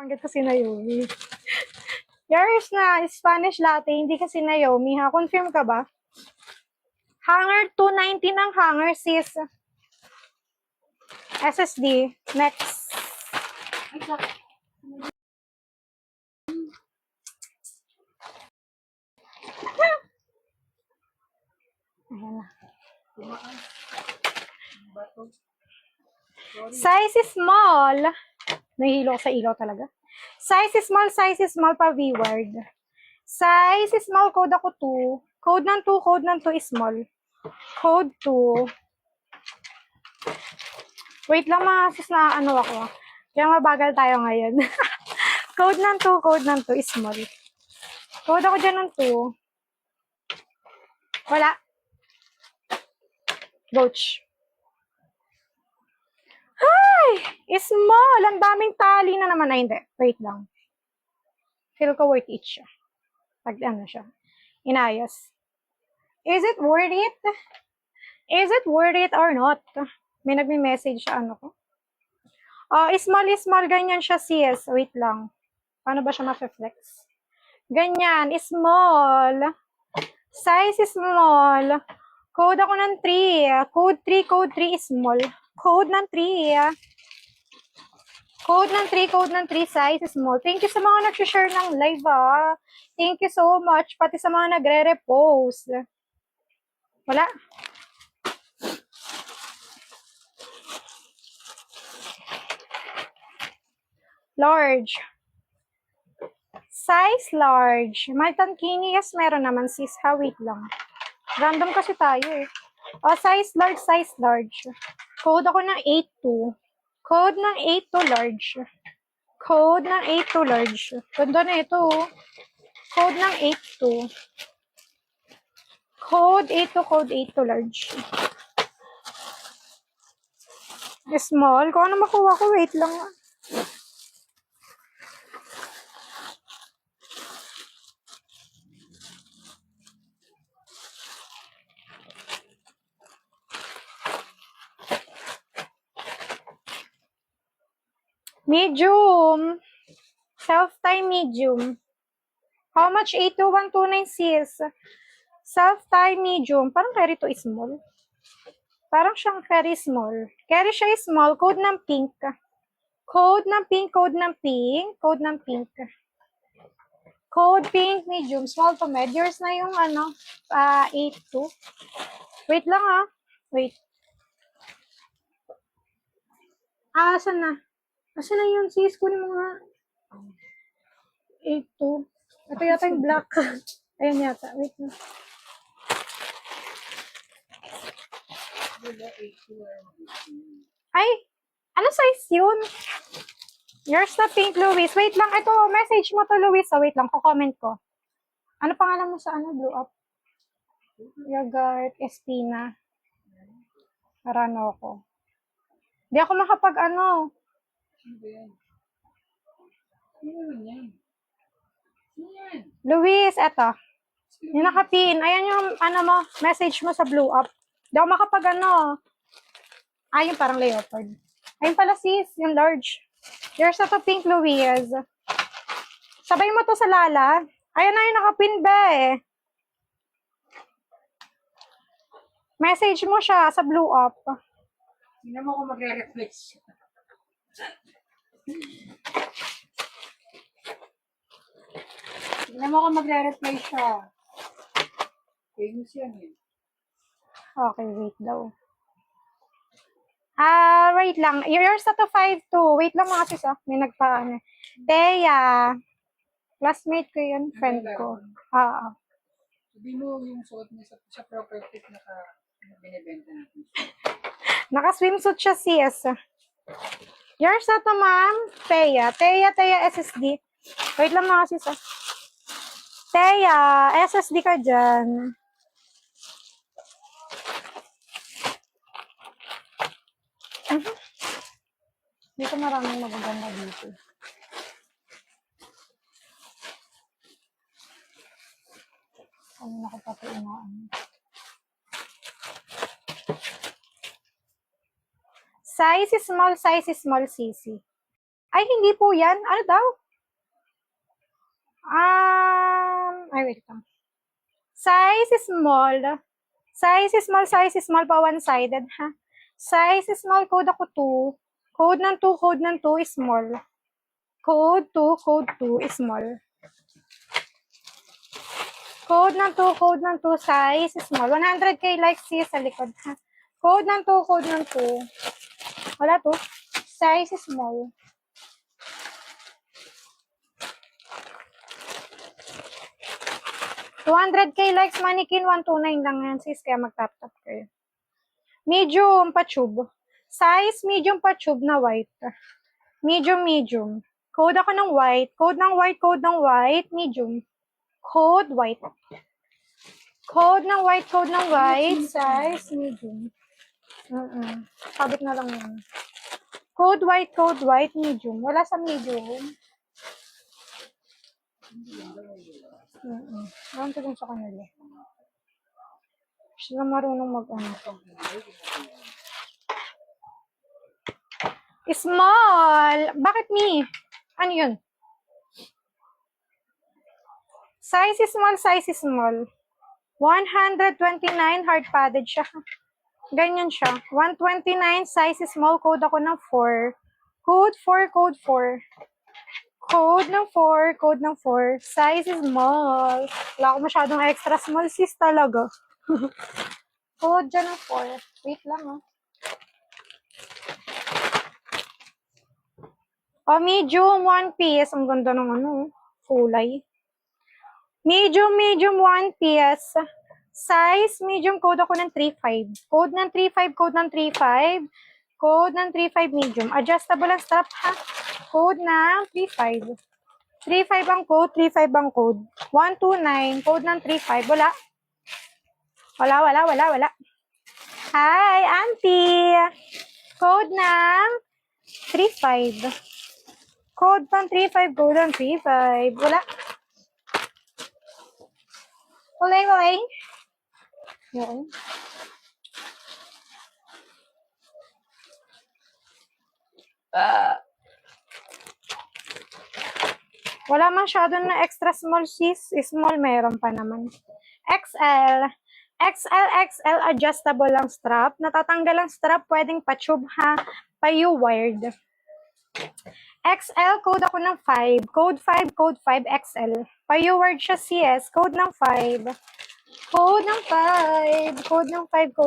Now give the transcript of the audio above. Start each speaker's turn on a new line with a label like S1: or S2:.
S1: Banggit kasi Naomi. Yours na, Spanish latte, hindi kasi Naomi ha. Confirm ka ba? Hanger, 290 ng hanger, sis. SSD. Next. Ayan na. Size small. Nahihilo sa ilaw talaga. Size small pa V-word. Size small, code ako 2. Code ng 2 is small. Code 2. Wait lang mga sis na ano ako. Kaya mabagal tayo ngayon. Code ng 2 is small. Code ako dyan ng 2. Wala. Roach. Ay! Small! Ang daming tali na naman. Ay, hindi. Wait lang. Feel ko worth it siya. Pag ano siya. Inayos. Is it worth it? Is it worth it or not? May nagme-message siya ano ko. Small. Ganyan siya, sis. Wait lang. Paano ba siya ma-flex? Ganyan. Small. Size small. Code ako ng 3. Code 3 is small. Code ng 3. Code ng 3, size small. Thank you sa mga nag-share ng live, ah. Thank you so much. Pati sa mga nagre-repost. Wala. Large. Size large. Maltankini, yes, meron naman, sis. Ha, wait lang. Random kasi tayo, eh. Size large. Code ako ng 8-2. Code ng 8 to large. Code ng 8 to large. Ganda na ito, oh. Code ng 8 to. Code 8 to large. Small. Kung ano makuha ko, wait lang. Medium. Self-tie medium. How much? 82129 sis. Self-tie medium. Parang carry to small. Parang siyang carry small. Carry siya small. Code ng pink. Code ng pink. Code pink medium. Small to med. Yours na yung ano, 8-2. Wait lang ah. Wait. Asan na? Asan na yun sis? Kunin mo nga. 8-2. Ito yata yung black. Ayan yata. Wait na. Ay! Ano size yun? Yours na pink, Luis. Wait lang. Ito, message mo to, Luis. Wait lang. Ko-comment ko. Ano pangalan mo sa ano? Blue up? Yogurt, Espina. Marano ako. Di ako makapag ano. Luis, eto. Yung nakapin. Ayan yung ano mo, message mo sa blue up. Di ako makapag ano. Yung parang leopard. Ayun pala sis, yung large. Yours na to pink, Luis. Sabay mo to sa Lala. Ayan na yung nakapin ba eh. Message mo siya sa blue up.
S2: Hindi mo ako magre-reflex. Hindi mo ako magre-reply siya. Famous yan eh.
S1: Okay, wait daw. Wait lang. Yours na to 5-2. Wait lang mga sis, may nagpa-ano. Teya. Classmate ko yun, friend ko.
S2: Sabi mo yung suot niya sa property na binibenta natin.
S1: Naka-swimsuit siya, sis. Yours na to, ma'am. Teya. Teya SSD. Wait lang mga sis, Teya, SSD ka dyan. Dito maraming magaganda dito. Ano na ko pati inaan. Size is small, CC. Ay, hindi po yan. Ano daw? Ay, wait lang. Size small. Size small pa one-sided, ha? Size small, code ako 2. Code ng 2 is small. Code 2 is small. Code ng 2, size small. 100k likes siya sa likod, ha? Code ng 2. Wala to. Size small. $200k likes, mannequin 129 lang yan, sis. Kaya mag-tap-tap kayo. Medium pa tube. Size medium pa tube na white. Medium. Code ako ng white. Code ng white, medium. Code white. Code ng white, size medium. Sabit na lang yun. Code white, medium. Wala sa medium. Alam ko dun sa kanila. Sila marunong mag-ano. Small! Bakit me? Ano yun? Size is small. 129, hard padded siya. Ganyan siya. 129, size is small. Code ako ng 4. Code 4. Code ng 4. Size is small. Wala ko masyadong extra small, sis talaga. Code dyan ng 4. Wait lang, medium 1 piece. Ang ganda ng kulay. Medium 1 piece. Size, medium, code ako ng 3.5. Code ng 3.5. Code ng 3.5 medium. Adjustable ang strap, ha? Code ng 3.5. 3.5 ang code, 3.5 ang code. 129, code ng 3.5. Wala. Hi, auntie! Code ng 3.5. Code ng 3.5, code ng 3.5. Wala. Yun. Wala masyado na extra small, sis. Small meron pa naman. XL, adjustable lang strap. Natatanggal ang strap, pwedeng pa-tube, ha? Pa-U-wired. XL, code ako ng 5. Code 5, XL. Pa-U-wired siya, CS. Code ng 5. Code ng 5.